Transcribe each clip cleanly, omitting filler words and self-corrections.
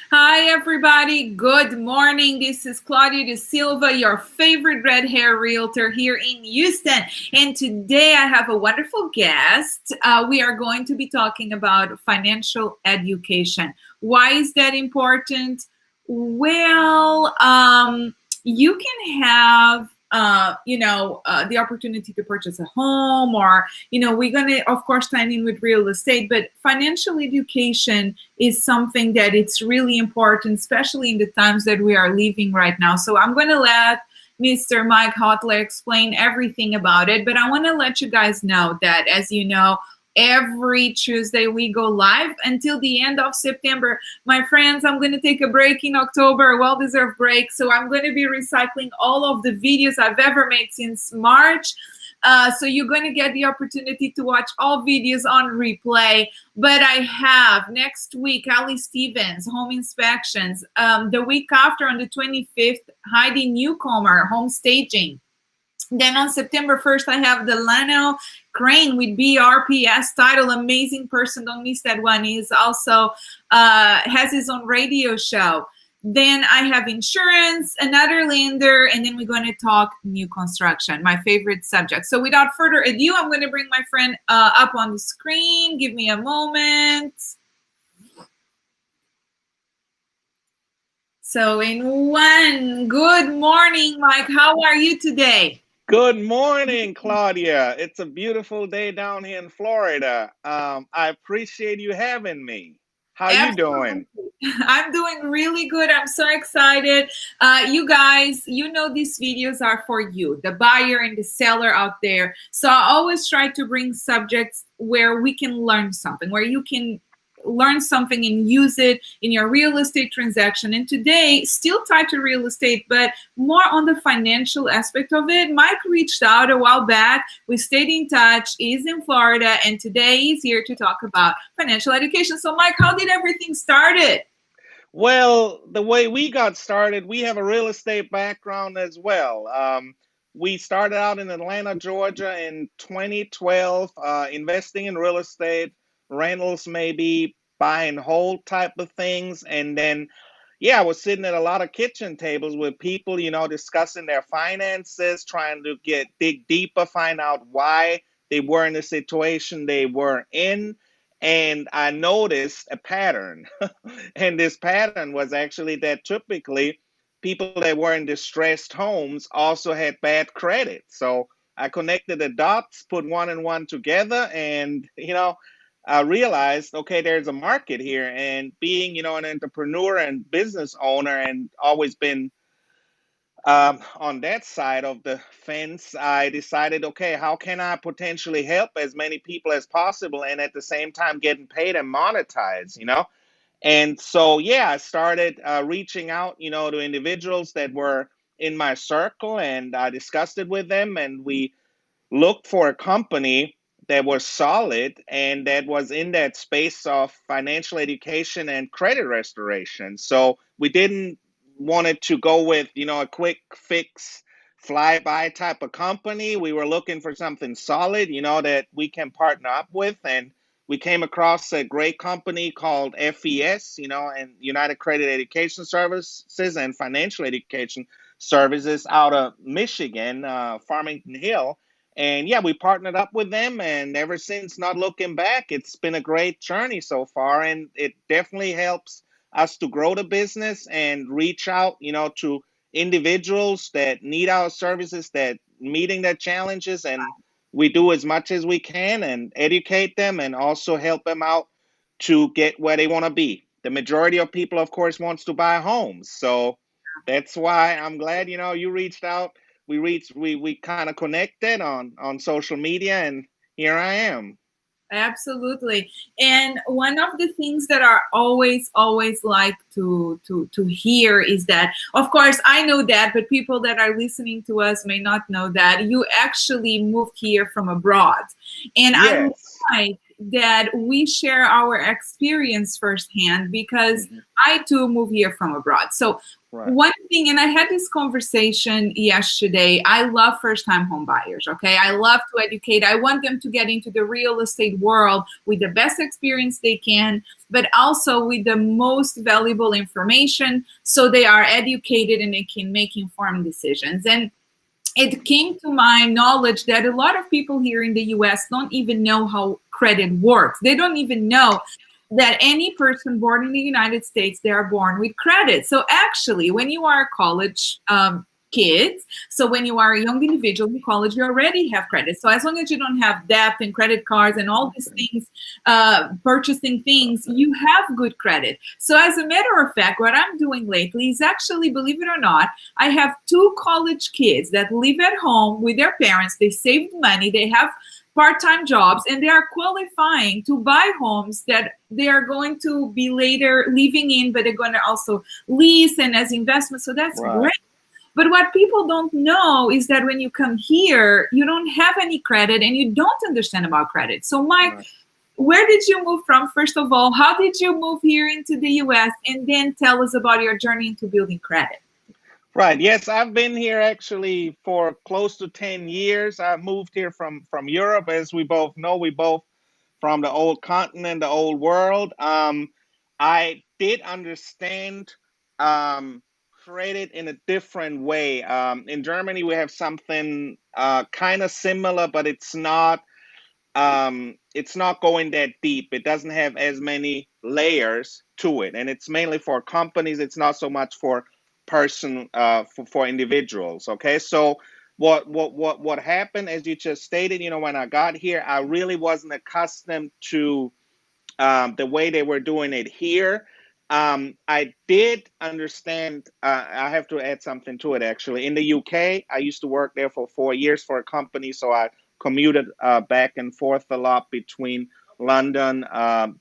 Hi, everybody. Good morning. This is Claudia De Silva, your favorite red hair realtor here in Houston. And today I have a wonderful guest. We are going to be talking about financial education. Why is that important? Well, you can have the opportunity to purchase a home, or we're going to of course tie in with real estate, but financial education is something that it's really important, especially in the times that we are living right now. So I'm going to let Mr. Mike Hotler explain everything about it, but I want to let you guys know that, as you know, every Tuesday we go live until the end of September. My friends, I'm going to take a break in October, a well-deserved break. So I'm going to be recycling all of the videos I've ever made since March. So you're going to get the opportunity to watch all videos on replay. But I have next week, Ali Stevens, home inspections. The week after, on the 25th, Heidi Newcomer, home staging. Then on September 1st, I have Delano Crane with BRPS title. Amazing person. Don't miss that one. He's also has his own radio show. Then I have insurance, another lender, and then we're going to talk new construction, my favorite subject. So without further ado, I'm going to bring my friend up on the screen. Give me a moment. So in one, good morning, Mike. How are you today? Good morning, Claudia. It's a beautiful day down here in Florida. I appreciate you having me. How you Absolutely. doing? I'm doing really good. I'm so excited. You guys, these videos are for you, the buyer and the seller out there. So I always try to bring subjects where we can learn something, where you can learn something and use it in your real estate transaction. And today, still tied to real estate, but more on the financial aspect of it. Mike reached out a while back. We stayed in touch. He's in Florida, and today he's here to talk about financial education. So, Mike, how did everything started? Well, the way we got started, we have a real estate background as well. We started out in Atlanta, Georgia in 2012, investing in real estate, rentals, maybe buying whole type of things. And then, yeah, I was sitting at a lot of kitchen tables with people, discussing their finances, trying to dig deeper, find out why they were in the situation they were in. And I noticed a pattern. And this pattern was actually that typically people that were in distressed homes also had bad credit. So I connected the dots, put one and one together, and I realized, okay, there's a market here. And being, an entrepreneur and business owner, and always been on that side of the fence, I decided, okay, how can I potentially help as many people as possible, and at the same time getting paid and monetize. And so, yeah, I started reaching out, to individuals that were in my circle, and I discussed it with them, and we looked for a company that was solid and that was in that space of financial education and credit restoration. So we didn't want it to go with, a quick fix, fly by type of company. We were looking for something solid, that we can partner up with. And we came across a great company called FES, and United Credit Education Services and Financial Education Services out of Michigan, Farmington Hill. And yeah, we partnered up with them, and ever since, not looking back, it's been a great journey so far. And it definitely helps us to grow the business and reach out, to individuals that need our services, that meeting their challenges. And we do as much as we can and educate them and also help them out to get where they want to be. The majority of people, of course, wants to buy homes. So that's why I'm glad, you reached out. We kind of connected on social media, and here I am. Absolutely. And one of the things that are always like to hear is that, of course, I know that, but people that are listening to us may not know that you actually moved here from abroad. And I'm Yes. right. that we share our experience firsthand because Mhm. I too moved here from abroad. So Right. one thing, and I had this conversation yesterday, I love first time home buyers. Okay. I love to educate. I want them to get into the real estate world with the best experience they can, but also with the most valuable information so they are educated and they can make informed decisions. And it came to my knowledge that a lot of people here in the US don't even know how credit works. They don't even know that any person born in the United States, they are born with credit. So actually, when you are a college kid, so when you are a young individual in college, you already have credit. So as long as you don't have debt and credit cards and all these things, purchasing things, you have good credit. So as a matter of fact, what I'm doing lately is actually, believe it or not, I have two college kids that live at home with their parents. They saved money, they have part-time jobs, and they are qualifying to buy homes that they are going to be later living in, but they're going to also lease and as investment. So that's Right. great. But what people don't know is that when you come here, you don't have any credit and you don't understand about credit. So Mike, Right. where did you move from, first of all? How did you move here into the US? And then tell us about your journey into building credit. Right. Yes, I've been here actually for close to 10 years. I moved here from Europe, as we both know. We both from the old continent, the old world. I did understand um, credit in a different way. In Germany, we have something kind of similar, but it's not going that deep. It doesn't have as many layers to it, and it's mainly for companies. It's not so much for for individuals. Okay, so what happened, as you just stated, when I got here, I really wasn't accustomed to the way they were doing it here. I did understand. I have to add something to it. Actually, in the UK, I used to work there for 4 years for a company, so I commuted back and forth a lot between London,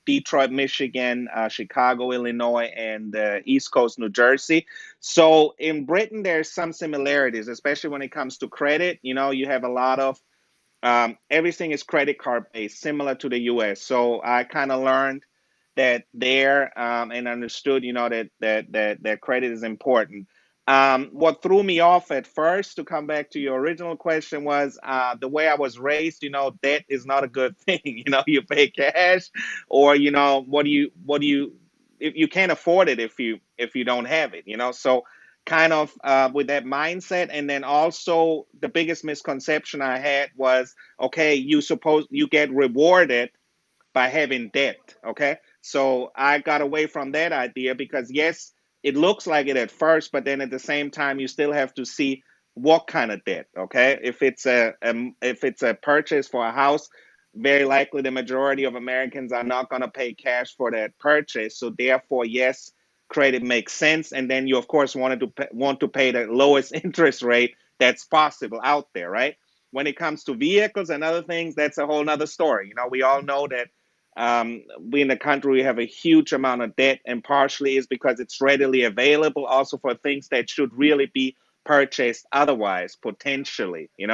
Detroit, Michigan, Chicago, Illinois, and East Coast, New Jersey. So in Britain, there's some similarities, especially when it comes to credit. You have a lot of everything is credit card based, similar to the US. So I kind of learned that there and understood, that credit is important. What threw me off at first, to come back to your original question, was the way I was raised. Debt is not a good thing. You pay cash, or what do you if you can't afford it if you don't have it. So kind of with that mindset. And then also the biggest misconception I had was, okay, you get rewarded by having debt. Okay, so I got away from that idea, because yes, it looks like it at first, but then at the same time you still have to see what kind of debt. Okay, if it's a purchase for a house, very likely the majority of Americans are not going to pay cash for that purchase. So therefore, yes, credit makes sense. And then you of course want to pay the lowest interest rate that's possible out there, right? When it comes to vehicles and other things, that's a whole nother story. We all know that we in the country, we have a huge amount of debt, and partially is because it's readily available, also for things that should really be purchased otherwise, potentially, and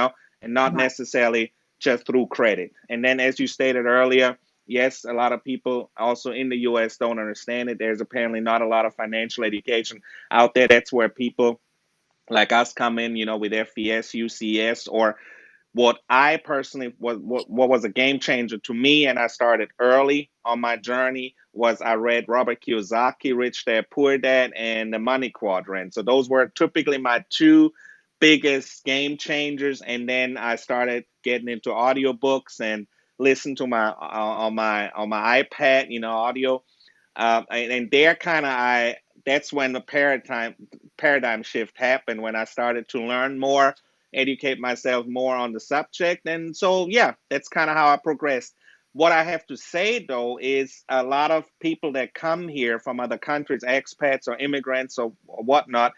not Right. necessarily just through credit. And then, as you stated earlier, yes, a lot of people also in the US don't understand it. There's apparently not a lot of financial education out there. That's where people like us come in, with FES, UCS, or what I personally what was a game changer to me, and I started early on my journey, was I read Robert Kiyosaki, Rich Dad Poor Dad, and The Money Quadrant. So those were typically my two biggest game changers. And then I started getting into audiobooks and listen to my on my iPad, audio. And there kind of I that's when the paradigm shift happened, when I started to learn more, educate myself more on the subject. And so, yeah, that's kind of how I progressed. What I have to say, though, is a lot of people that come here from other countries, expats or immigrants or whatnot,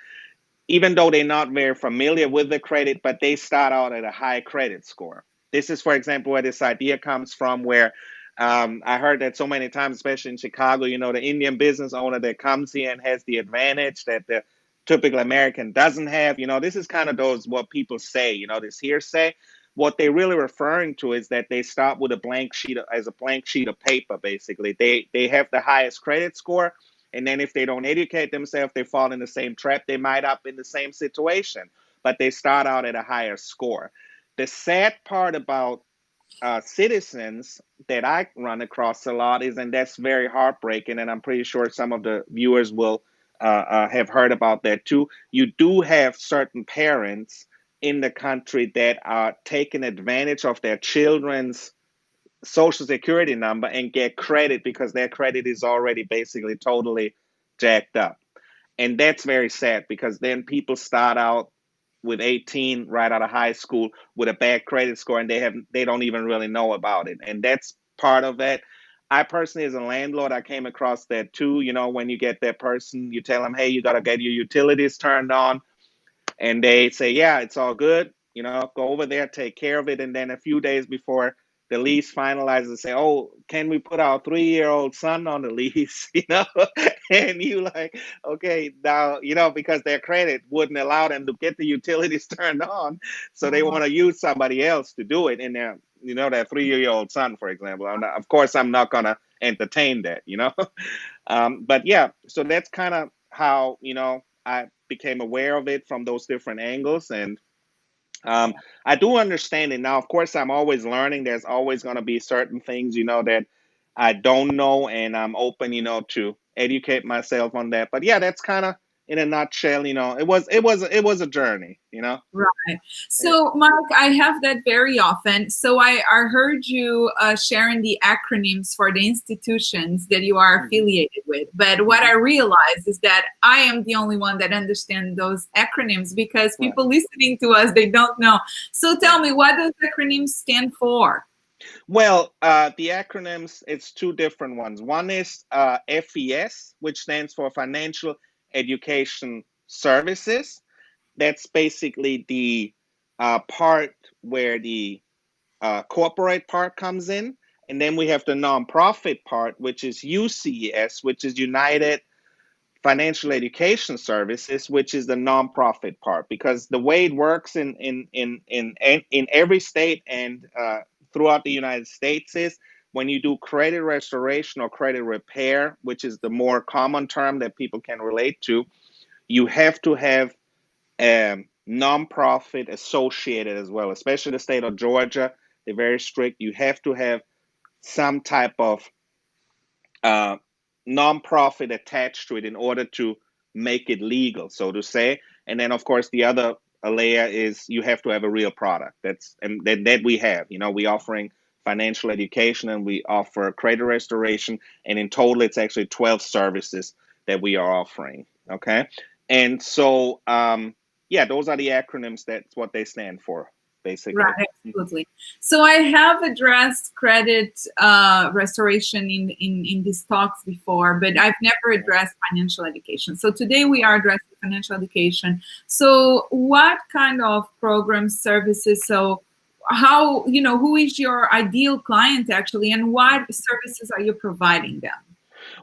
even though they're not very familiar with the credit, but they start out at a high credit score. This is, for example, where this idea comes from, where I heard that so many times, especially in Chicago, the Indian business owner that comes here and has the advantage that the typical American doesn't have. This is kind of those what people say, this hearsay. what they're really referring to is that they start with a blank sheet as a blank sheet of paper. Basically, they have the highest credit score, and then if they don't educate themselves, they fall in the same trap. They might up in the same situation, but they start out at a higher score. The sad part about citizens that I run across a lot is, and that's very heartbreaking, and I'm pretty sure some of the viewers will have heard about that too. You do have certain parents in the country that are taking advantage of their children's social security number and get credit because their credit is already basically totally jacked up. And that's very sad because then people start out with 18 right out of high school with a bad credit score, and they don't even really know about it. And that's part of that. I personally, as a landlord, I came across that too. You know, when you get that person, you tell them, hey, you got to get your utilities turned on, and they say, yeah, it's all good. You know, go over there, take care of it. And then a few days before the lease finalizes, say, oh, can we put our 3-year-old son on the lease? You know, and you like, okay, now, you know, because their credit wouldn't allow them to get the utilities turned on. So they Oh, want to use somebody else to do it. And their, you know, that 3-year-old son, for example. Of course, I'm not going to entertain that, you know. But yeah, so that's kind of how, you know, I became aware of it from those different angles. And I do understand it now. Of course, I'm always learning. There's always going to be certain things, you know, that I don't know, and I'm open, you know, to educate myself on that. But yeah, that's kind of in a nutshell, you know, it was a journey, you know. right. It, So, Mark, I have that very often. So, I heard you sharing the acronyms for the institutions that you are mhm, affiliated with. But what mhm, I realized is that I am the only one that understands those acronyms because right, people listening to us, they don't know. So, tell right. me, what does acronyms stand for? Well, the acronyms, it's two different ones. One is FES, which stands for Financial Education Services. That's basically the part where the corporate part comes in. And then we have the nonprofit part, which is UCES, which is United Financial Education Services, which is the nonprofit part. Because the way it works in every state and throughout the United States is when you do credit restoration or credit repair, which is the more common term that people can relate to, you have to have nonprofit associated as well, especially the state of Georgia. They're very strict. You have to have some type of uh, nonprofit attached to it in order to make it legal, so to say. And then, of course, the other layer is you have to have a real product. That's and that we have. You know, we offering financial education and we offer credit restoration, and in total, it's actually 12 services that we are offering. Okay, and so yeah, those are the acronyms. That's what they stand for, basically. Right, absolutely. So I have addressed credit restoration in these talks before, but I've never addressed financial education. So today we are Right. addressing financial education. So what kind of programs, services? So how, who is your ideal client actually, and what services are you providing them?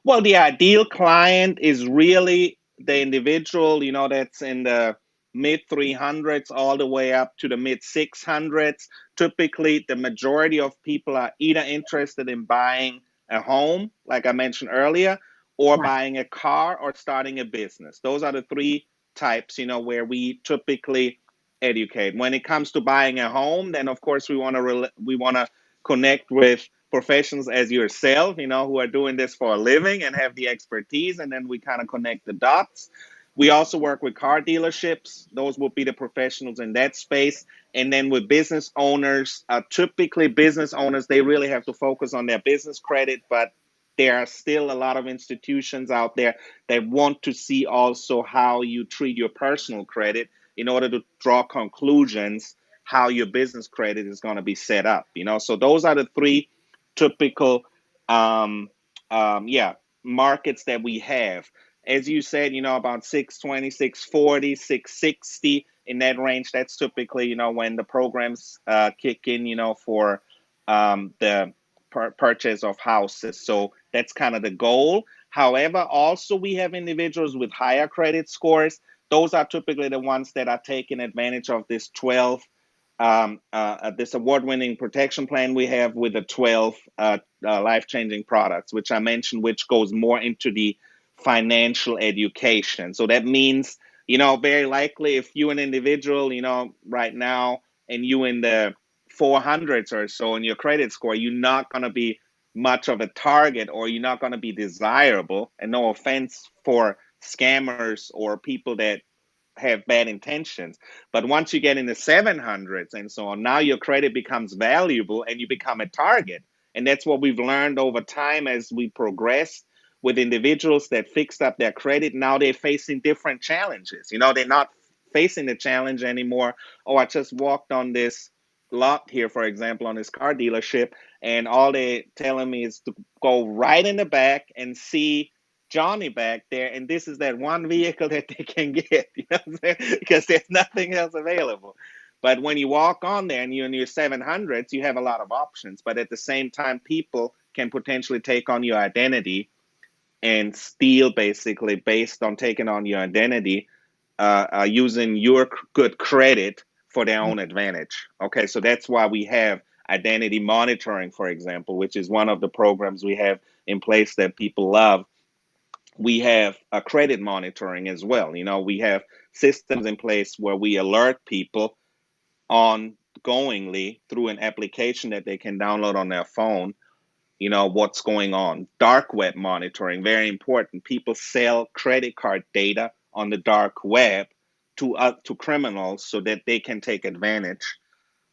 Well, the ideal client is really the individual, you know, that's in the mid 300s all the way up to the mid 600s. Typically, the majority of people are either interested in buying a home, like I mentioned earlier, or Right. buying a car or starting a business. Those are the three types, you know, where we typically educate. When it comes to buying a home, then of course we want to connect with professionals as yourself, you know, who are doing this for a living and have the expertise, and then we kind of connect the dots. We also work with car dealerships; those will be the professionals in that space. And then with business owners, typically business owners, they really have to focus on their business credit, but there are still a lot of institutions out there that want to see also how you treat your personal credit in order to draw conclusions how your business credit is going to be set up, you know. So those are the three typical um, yeah, markets that we have. As you said, you know, about 620, 640, 660 in that range. That's typically, you know, when the programs kick in, you know, for the purchase of houses. So that's kind of the goal. However, also we have individuals with higher credit scores. Those are typically the ones that are taking advantage of this 12 this award-winning protection plan we have with the 12 life-changing products, which I mentioned, which goes more into the financial education. So that means, very likely if you an individual, right now, and you in the 400s or so in your credit score, you're not going to be much of a target, or you're not going to be desirable. And no offense for scammers or people that have bad intentions. But once you get in the 700s and so on, now your credit becomes valuable and you become a target. And that's what we've learned over time as we progress with individuals that fixed up their credit. Now they're facing different challenges. They're not facing the challenge anymore. Oh, I just walked on this lot here, for example, on this car dealership, and all they telling me is to go right in the back and see Johnny back there, and this is that one vehicle that they can get, what I'm saying? Because there's nothing else available. But when you walk on there and you're in your 700s, you have a lot of options. But at the same time, people can potentially take on your identity and steal, basically, based on taking on your identity, using your good credit for their own advantage. Okay, so that's why we have identity monitoring, for example, which is one of the programs we have in place that people love. We have a credit monitoring as well. We have systems in place where we alert people ongoingly through an application that they can download on their phone, what's going on. Dark web monitoring, very important. People sell credit card data on the dark web to criminals so that they can take advantage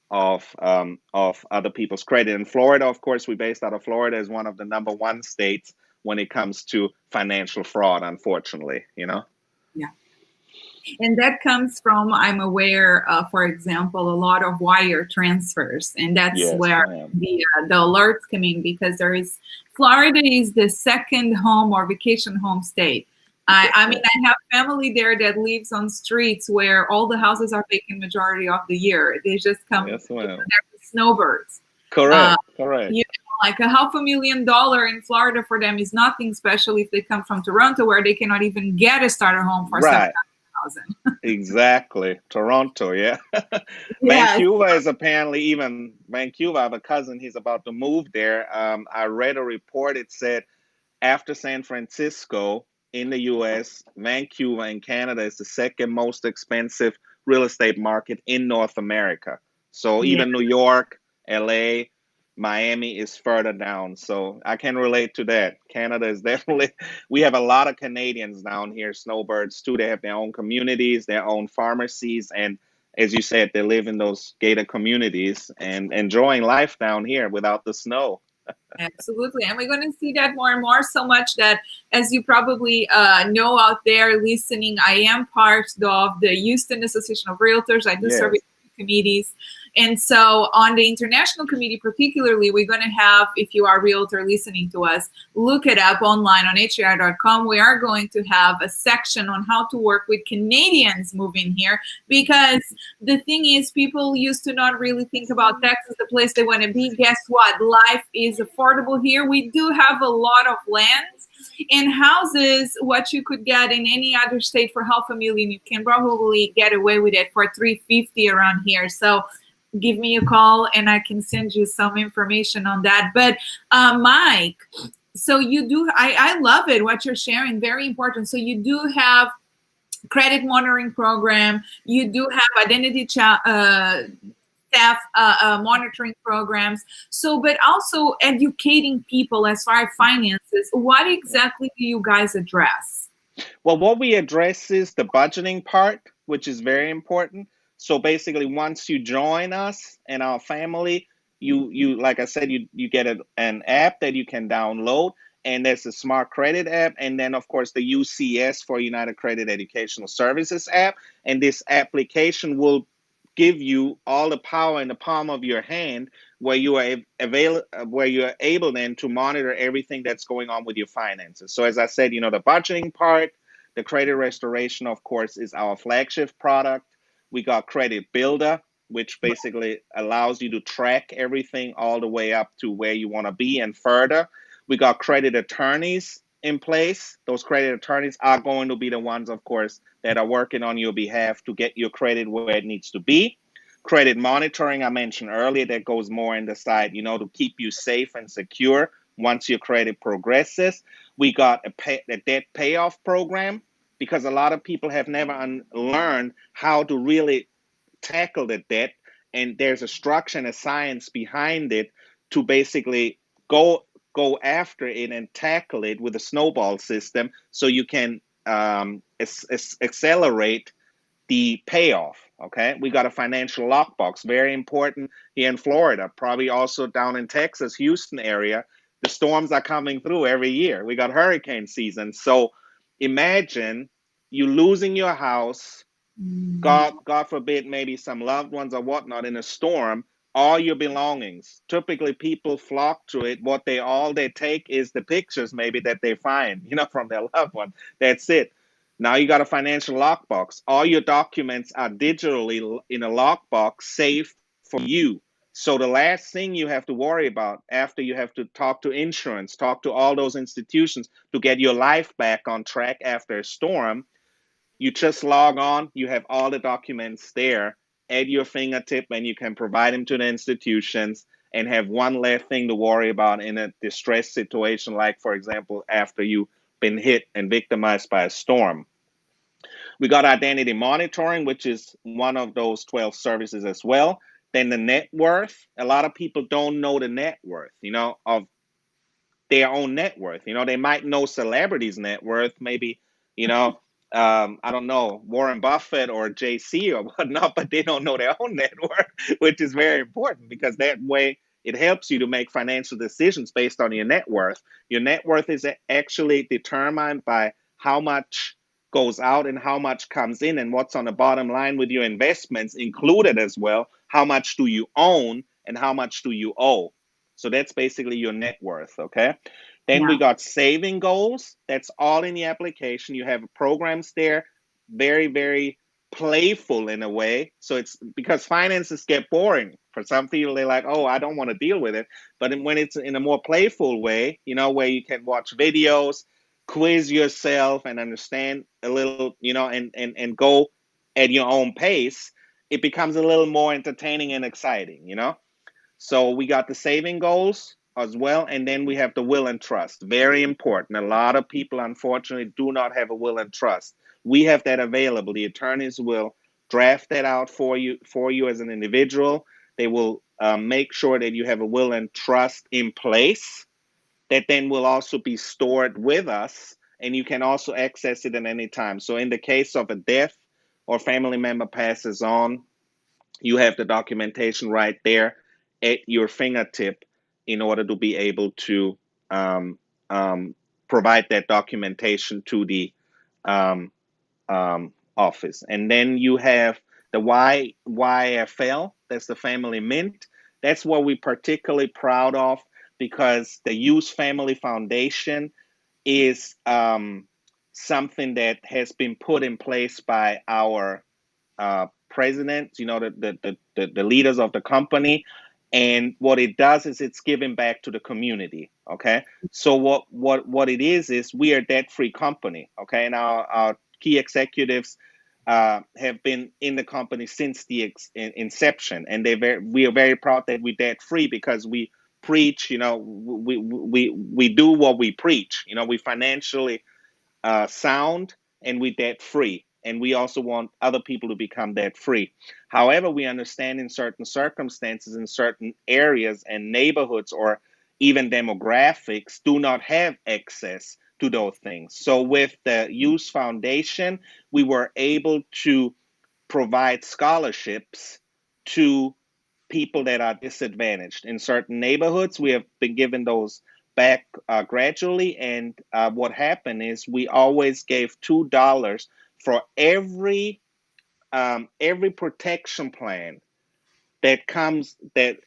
of other people's credit. In Florida, of course, we're based out of Florida, is one of the number one states when it comes to financial fraud, unfortunately. Yeah. And that comes from, I'm aware, for example, a lot of wire transfers, and that's where the alerts come in, because Florida is the second home or vacation home state. I mean, I have family there that lives on streets where all the houses are vacant majority of the year. They just come snowbirds. Correct. Like $500,000 in Florida for them is nothing, especially if they come from Toronto, where they cannot even get a starter home for $7,000. Exactly. Toronto, yeah. Vancouver is apparently Vancouver. I have a cousin, he's about to move there. I read a report, it said after San Francisco in the US, Vancouver in Canada is the second most expensive real estate market in North America. So even New York, LA, Miami is further down. So I can relate to that. Canada is definitely, we have a lot of Canadians down here, snowbirds too. They have their own communities, their own pharmacies. And as you said, they live in those gated communities and enjoying life down here without the snow. Absolutely. And we're going to see that more and more, so much that, as you probably know out there listening, I am part of the Houston Association of Realtors. I do service committees. And so on the international committee particularly, we're going to have, if you are a realtor listening to us, look it up online on HEI.com. We are going to have a section on how to work with Canadians moving here, because the thing is, people used to not really think about Texas, the place they want to be. Guess what? Life is affordable here. We do have a lot of land and houses. What you could get in any other state for $500,000, you can probably get away with it for $350,000 around here. So give me a call and I can send you some information on that. But Mike, so you do, I love it, what you're sharing, very important. So you do have credit monitoring program, you do have identity theft monitoring programs. So, but also educating people as far as finances. What exactly do you guys address? Well, what we address is the budgeting part, which is very important. So basically, once you join us and our family, you like I said, you get an app that you can download, and there's a smart credit app, and then of course the UCS for United Credit Educational Services app. And this application will give you all the power in the palm of your hand, where you are able then to monitor everything that's going on with your finances. So as I said, the budgeting part, the credit restoration, of course, is our flagship product. We got Credit Builder, which basically allows you to track everything all the way up to where you want to be and further. We got credit attorneys in place. Those credit attorneys are going to be the ones, of course, that are working on your behalf to get your credit where it needs to be. credit monitoring I mentioned earlier that goes more in the side, to keep you safe and secure once your credit progresses. We got a debt payoff program because a lot of people have never learned how to really tackle the debt, and there's a structure and a science behind it to basically go after it and tackle it with a snowball system so you can accelerate the payoff. Okay, we got a financial lockbox, very important here in Florida, probably also down in Texas, Houston area. The storms are coming through every year. We got hurricane season. So imagine you losing your house, God forbid, maybe some loved ones or whatnot in a storm, all your belongings. Typically, people flock to it. What they take is the pictures maybe that they find, from their loved one. That's it. Now you got a financial lockbox. All your documents are digitally in a lockbox, safe from you. So the last thing you have to worry about after you have to talk to insurance, talk to all those institutions to get your life back on track after a storm, you just log on, you have all the documents there at your fingertip, and you can provide them to the institutions and have one less thing to worry about in a distress situation, like, for example, after you've been hit and victimized by a storm. We got identity monitoring, which is one of those 12 services as well. Then the net worth. A lot of people don't know the net worth, of their own net worth. They might know celebrities' net worth, maybe, I don't know, Warren Buffett or JC or whatnot, but they don't know their own net worth, which is very important because that way it helps you to make financial decisions based on your net worth. Your net worth is actually determined by how much goes out and how much comes in, and what's on the bottom line with your investments included as well. How much do you own and how much do you owe? So that's basically your net worth, okay? Then we got saving goals. That's all in the application. You have programs there, very, very playful in a way. So it's because finances get boring. For some people, they're like, oh, I don't want to deal with it. But when it's in a more playful way, where you can watch videos, quiz yourself and understand a little, and go at your own pace, it becomes a little more entertaining and exciting, So we got the saving goals as well, and then we have the will and trust. Very important. A lot of people, unfortunately, do not have a will and trust. We have that available. The attorneys will draft that out for you as an individual. They will make sure that you have a will and trust in place that then will also be stored with us, and you can also access it at any time. So in the case of a death or family member passes on, you have the documentation right there at your fingertip in order to be able to provide that documentation to the office. And then you have the YFL, that's the Family Mint. That's what we're particularly proud of because the Hughes Family Foundation is something that has been put in place by our president, the leaders of the company. And what it does is it's giving back to the community. Okay. So what it is we are a debt-free company. Okay. And our key executives have been in the company since the inception. And we are very proud that we're debt-free because we preach, we do what we preach. We financially sound and we debt-free. And we also want other people to become debt-free. However, we understand in certain circumstances, in certain areas and neighborhoods or even demographics do not have access to those things. So with the Hughes Foundation, we were able to provide scholarships to people that are disadvantaged. In certain neighborhoods, we have been given those back gradually. And what happened is we always gave $2 for every protection plan that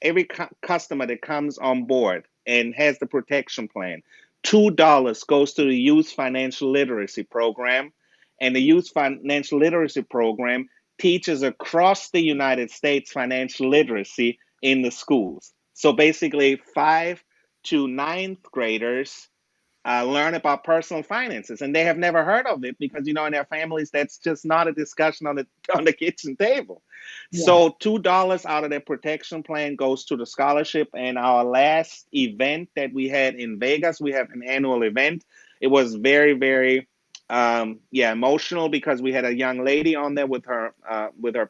every customer that comes on board and has the protection plan, $2 goes to the Youth Financial Literacy Program. And the Youth Financial Literacy Program teaches across the United States financial literacy in the schools. So basically 5th to 9th graders learn about personal finances, and they have never heard of it because in their families that's just not a discussion on the kitchen table. Yeah. So $2 out of their protection plan goes to the scholarship. And our last event that we had in Vegas, we have an annual event. It was very, very emotional because we had a young lady on there with her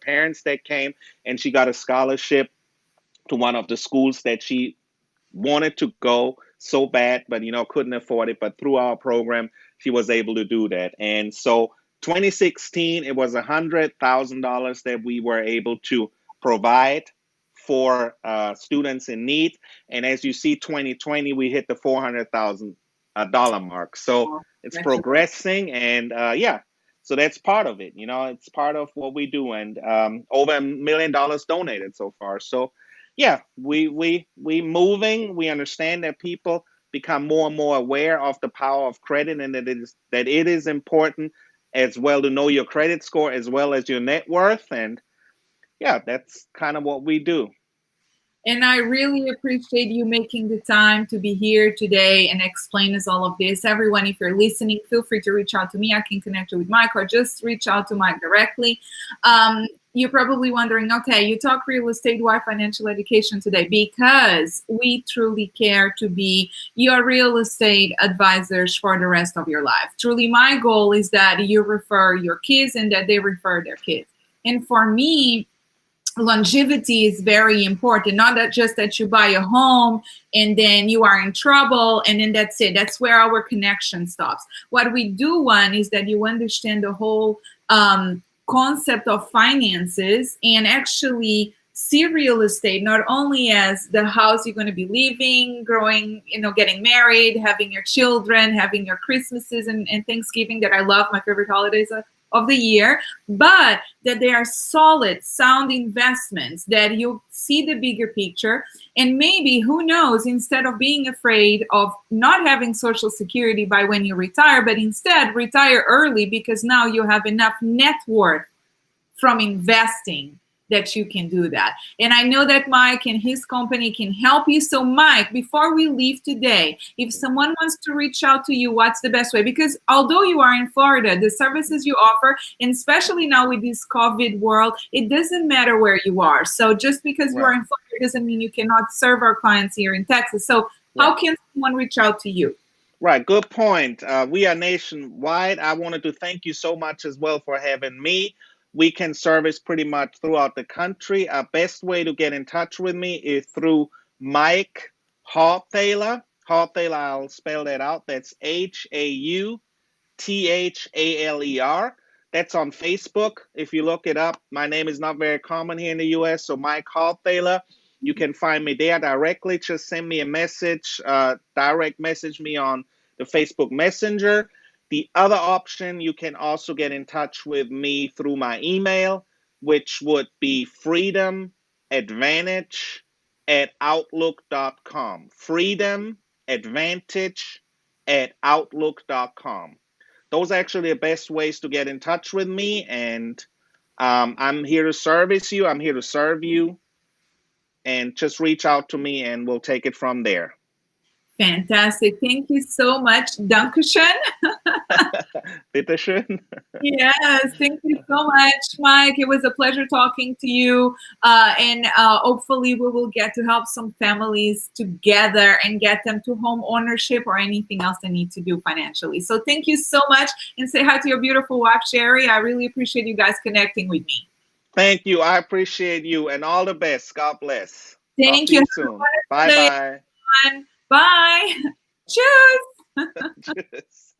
parents that came, and she got a scholarship to one of the schools that she wanted to go so bad, but couldn't afford it. But through our program, she was able to do that. And so 2016, it was $100,000 that we were able to provide for students in need. And as you see, 2020, we hit the $400,000 mark. So it's progressing, and so that's part of it. It's part of what we do, and over $1 million donated so far. So yeah, we moving. We understand that people become more and more aware of the power of credit, and that it is important as well to know your credit score as well as your net worth. And yeah, that's kind of what we do. And I really appreciate you making the time to be here today and explain us all of this. Everyone, if you're listening, feel free to reach out to me. I can connect you with Mike, or just reach out to Mike directly. You're probably wondering, okay, you talk real estate, why financial education today? Because we truly care to be your real estate advisors for the rest of your life. Truly, my goal is that you refer your kids and that they refer their kids. And for me, longevity is very important. Not that just that you buy a home and then you are in trouble and then that's it. That's where our connection stops. What we do want is that you understand the whole concept of finances and actually see real estate not only as the house you're going to be living, growing, getting married, having your children, having your Christmases and Thanksgiving that I love, my favorite holidays of the year, but that they are solid, sound investments, that you see the bigger picture. And maybe, who knows, instead of being afraid of not having Social Security by when you retire, but instead retire early because now you have enough net worth from investing that you can do that. And I know that Mike and his company can help you. So Mike, before we leave today, if someone wants to reach out to you, what's the best way? Because although you are in Florida, the services you offer, and especially now with this COVID world, it doesn't matter where you are. So just because you are in Florida doesn't mean you cannot serve our clients here in Texas. So how can someone reach out to you? Right, good point. We are nationwide. I wanted to thank you so much as well for having me. We can service pretty much throughout the country. Our best way to get in touch with me is through Mike Hauthaler. Hauthaler, I'll spell that out. That's Hauthaler. That's on Facebook. If you look it up, my name is not very common here in the US, so Mike Hauthaler. You can find me there directly. Just send me a message, direct message me on the Facebook Messenger. The other option, you can also get in touch with me through my email, which would be freedomadvantage@outlook.com. freedomadvantage@outlook.com. Those are actually the best ways to get in touch with me. And I'm here to service you. I'm here to serve you. And just reach out to me and we'll take it from there. Fantastic. Thank you so much. Dankeschön. Bitteschön. Yes, thank you so much, Mike. It was a pleasure talking to you. And hopefully we will get to help some families together and get them to home ownership or anything else they need to do financially. So thank you so much. And say hi to your beautiful wife, Sherry. I really appreciate you guys connecting with me. Thank you. I appreciate you, and all the best. God bless. Thank you. Soon. Bye-bye. Bye. Cheers. Cheers.